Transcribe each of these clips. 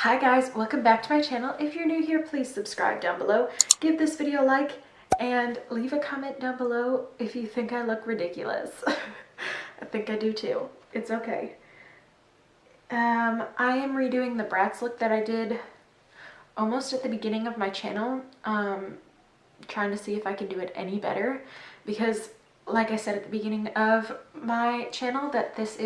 Hi guys, welcome back to my channel. If you're new here, please subscribe down below, give this video a like, and leave a comment down below if you think I look ridiculous. I think I do too. It's okay. I am redoing the Bratz look that I did almost at the beginning of my channel, trying to see if I can do it any better, because like I said at the beginning of my channel that this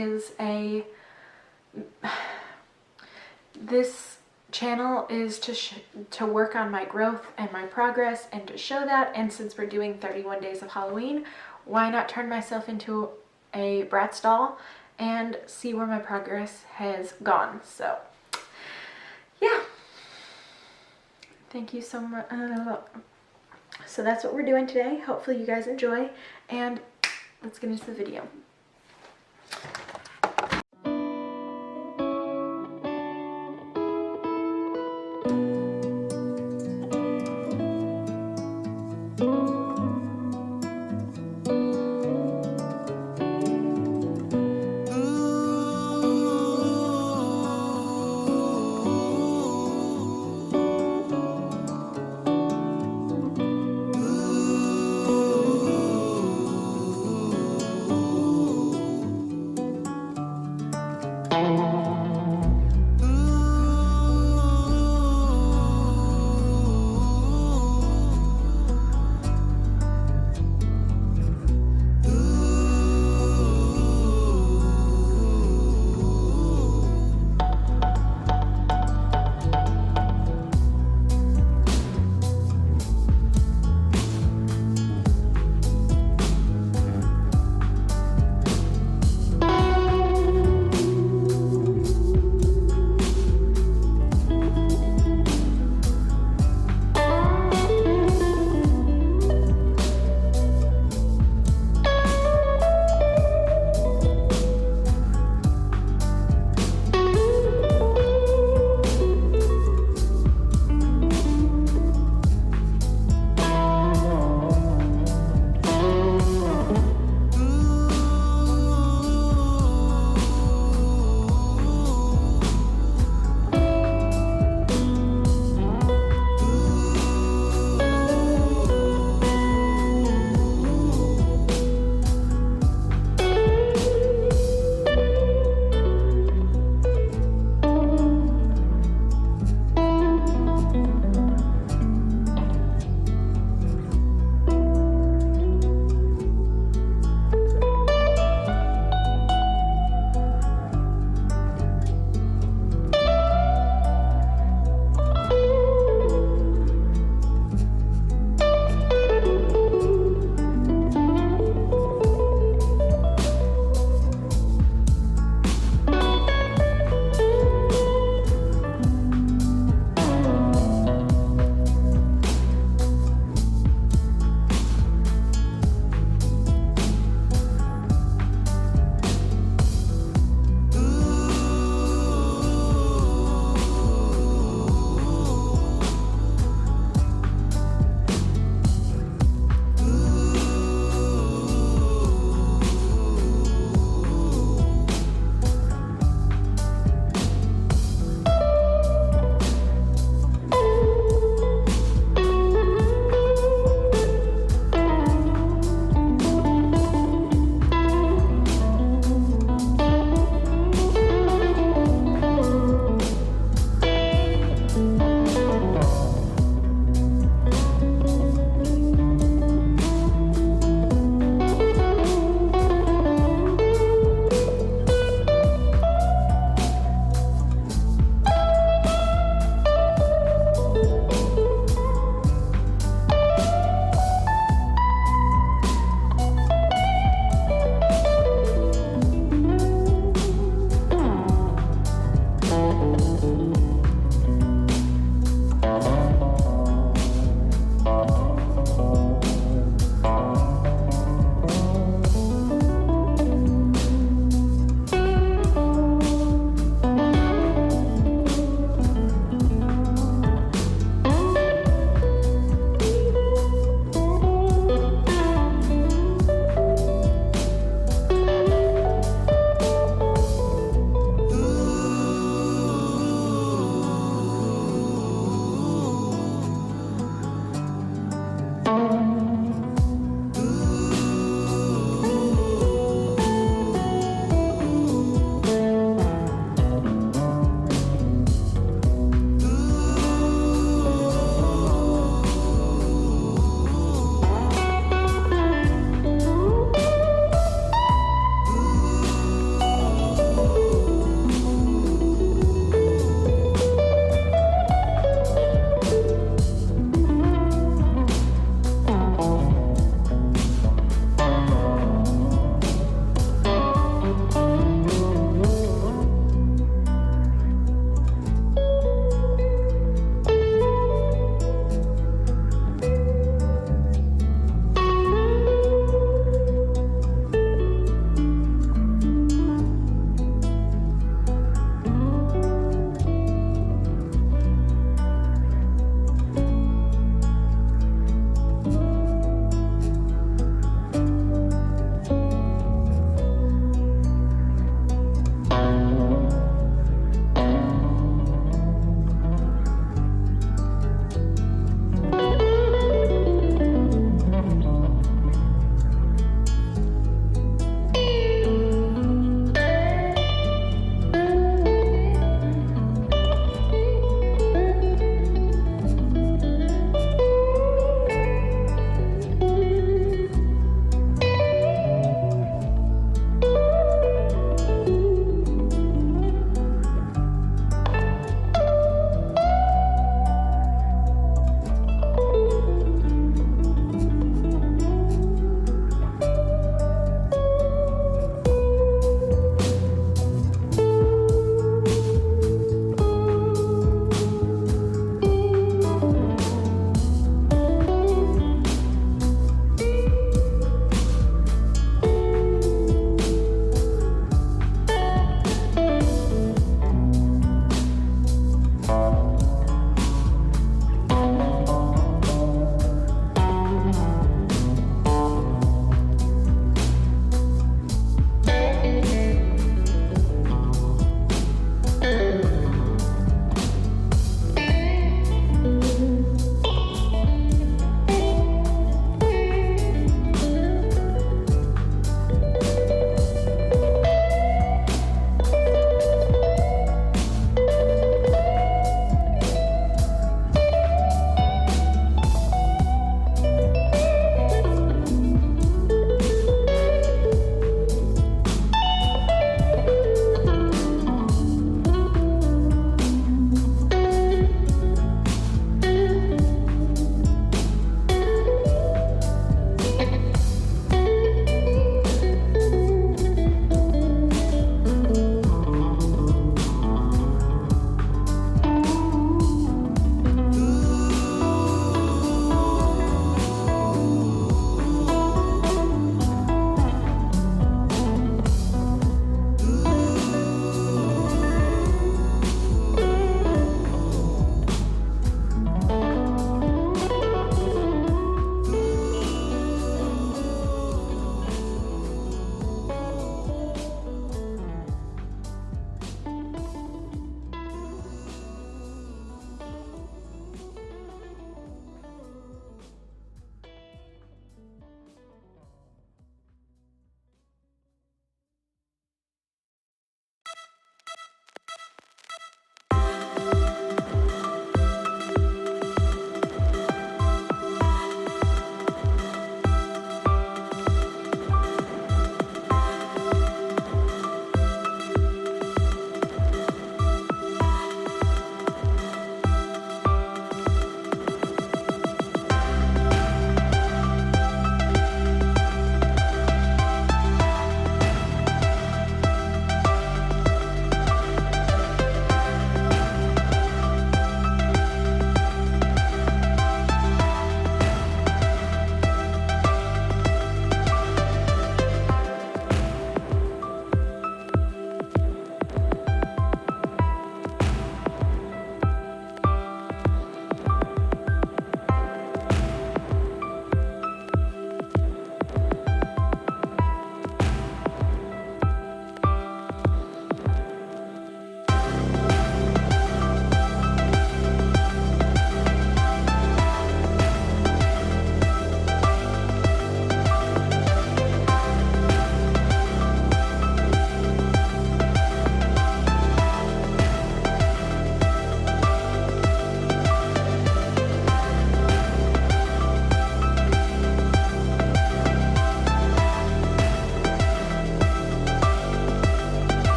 channel is to work on my growth and my progress and to show that, and since we're doing 31 days of Halloween, why not turn myself into a Bratz doll and see where my progress has gone. So yeah, thank you so much. So that's what we're doing today. Hopefully you guys enjoy, and let's get into the video.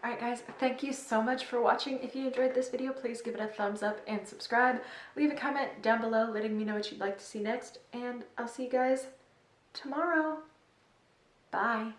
Alright guys, thank you so much for watching. If you enjoyed this video, please give it a thumbs up and subscribe. Leave a comment down below letting me know what you'd like to see next, and I'll see you guys tomorrow. Bye.